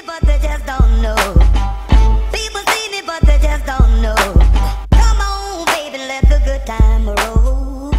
but they just don't know. People seen it, but they just don't know. Come on, baby, let the good time roll.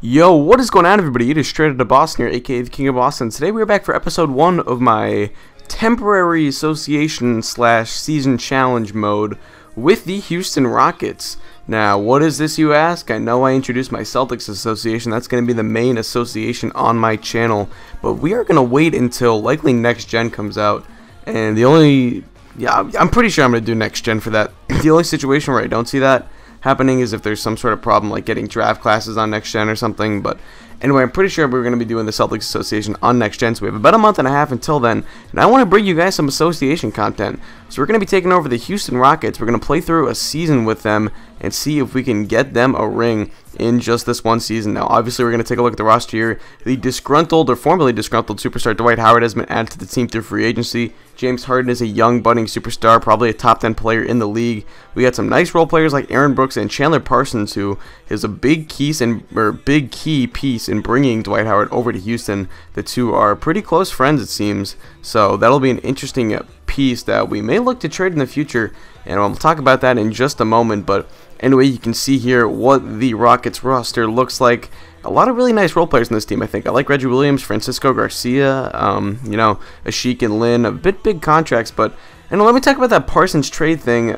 Yo, what is going on, everybody? It is Straight Outta Boston here, aka the King of Boston. Today we are back for episode 1 of my temporary association / season challenge mode with the Houston Rockets. Now, what is this, you ask? I know I introduced my Celtics association. That's going to be the main association on my channel, but we are going to wait until likely next gen comes out. And I'm pretty sure I'm going to do next gen for that. The only situation where I don't see that happening is if there's some sort of problem like getting draft classes on next gen or something. But anyway, I'm pretty sure we're going to be doing the Celtics Association on next gen, so we have about a month and a half until then, and I want to bring you guys some association content. So we're going to be taking over the Houston Rockets. We're going to play through a season with them and see if we can get them a ring in just this one season. Now, obviously, we're going to take a look at the roster here. The disgruntled, or formerly disgruntled, superstar Dwight Howard has been added to the team through free agency. James Harden is a young, budding superstar, probably a top 10 player in the league. We got some nice role players like Aaron Brooks and Chandler Parsons, who is a big key piece in bringing Dwight Howard over to Houston. The two are pretty close friends, it seems, so that'll be an interesting piece that we may look to trade in the future, and we'll talk about that in just a moment. But anyway, you can see here what the Rockets roster looks like. A lot of really nice role players in this team, I think. I like Reggie Williams, Francisco Garcia, Ashik and Lynn, a bit big contracts, but let me talk about that Parsons trade thing.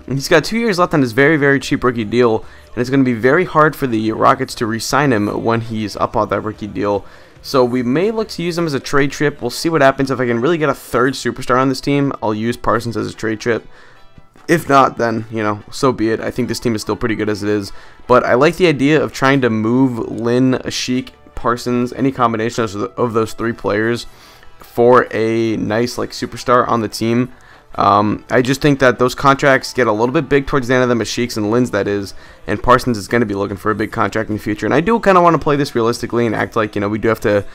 He's got 2 years left on his very, very cheap rookie deal, and it's going to be very hard for the Rockets to re-sign him when he's up on that rookie deal. So we may look to use him as a trade chip. We'll see what happens. If I can really get a third superstar on this team, I'll use Parsons as a trade chip. If not, then, so be it. I think this team is still pretty good as it is. But I like the idea of trying to move Lynn, Ashik, Parsons, any combination of those three players for a nice superstar on the team. I just think that those contracts get a little bit big towards the end of them, Ashik's and Lynn's, that is, and Parsons is going to be looking for a big contract in the future. And I do kind of want to play this realistically and act like, we do have to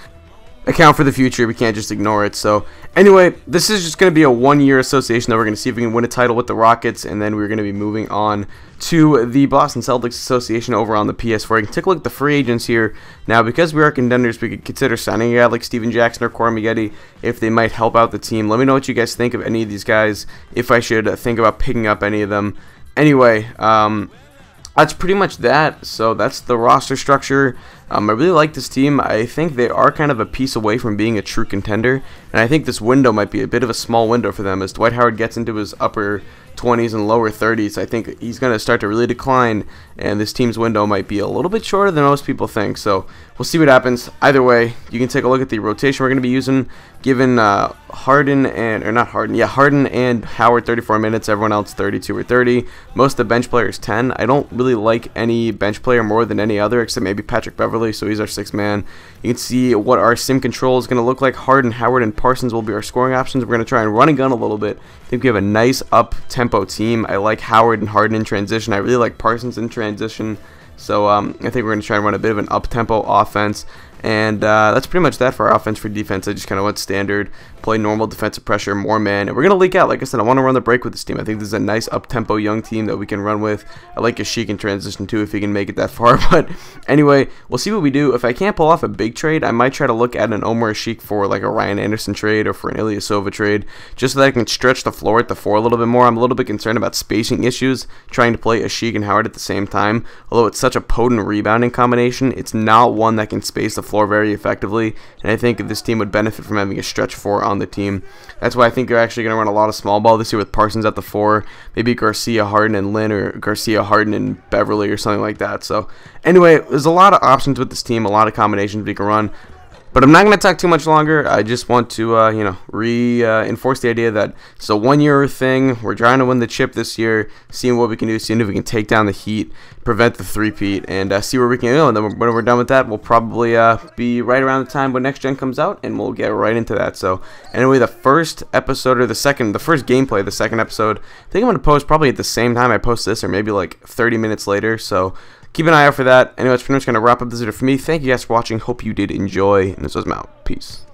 account for the future. We can't just ignore it. So anyway, this is just going to be a 1-year association that we're going to see if we can win a title with the Rockets, and then we're going to be moving on to the Boston Celtics Association over on the PS4. You can take a look at the free agents here. Now, because we are contenders, we could consider signing a guy like Steven Jackson or Corey Maggette if they might help out the team. Let me know what you guys think of any of these guys, if I should think about picking up any of them. Anyway, that's pretty much that. So that's the roster structure. I really like this team. I think they are kind of a piece away from being a true contender, and I think this window might be a bit of a small window for them. As Dwight Howard gets into his upper 20s and lower 30s, I think he's going to start to really decline, and this team's window might be a little bit shorter than most people think. So we'll see what happens. Either way, you can take a look at the rotation we're going to be using, given Harden and Howard 34 minutes, everyone else 32 or 30. Most of the bench players 10. I don't really like any bench player more than any other, except maybe Patrick Beverly, so he's our 6th man. You can see what our sim control is going to look like. Harden, Howard, and Parsons will be our scoring options. We're going to try and run and gun a little bit. I think we have a nice up-tempo team. I like Howard and Harden in transition. I really like Parsons in transition. So I think we're going to try and run a bit of an up-tempo offense. And that's pretty much that for our offense. For defense, I just kind of went standard, play normal defensive pressure, more man, and we're going to leak out. Like I said, I want to run the break with this team. I think this is a nice up-tempo young team that we can run with. I like Ashik in transition too, if he can make it that far. But anyway, we'll see what we do. If I can't pull off a big trade, I might try to look at an Omar Ashik for like a Ryan Anderson trade or for an Ilyasova trade, just so that I can stretch the floor at the 4 a little bit more. I'm a little bit concerned about spacing issues, trying to play Ashik and Howard at the same time. Although it's such a potent rebounding combination, it's not one that can space the floor very effectively, and I think this team would benefit from having a stretch 4 on the team. That's why I think they're actually going to run a lot of small ball this year with Parsons at the 4, maybe Garcia, Harden, and Lynn, or Garcia, Harden, and Beverly, or something like that. So anyway, there's a lot of options with this team, a lot of combinations we can run. But I'm not going to talk too much longer. I just want to, reinforce the idea that it's a 1-year thing. We're trying to win the chip this year, seeing what we can do, seeing if we can take down the Heat, prevent the three-peat, and see where we can go. And then when we're done with that, we'll probably be right around the time when next gen comes out, and we'll get right into that. So anyway, the first episode, or the first gameplay, the second episode, I think I'm going to post probably at the same time I post this, or maybe like 30 minutes later. So keep an eye out for that. Anyway, that's pretty much going to wrap up this video for me. Thank you guys for watching. Hope you did enjoy, and this was Mal. Peace.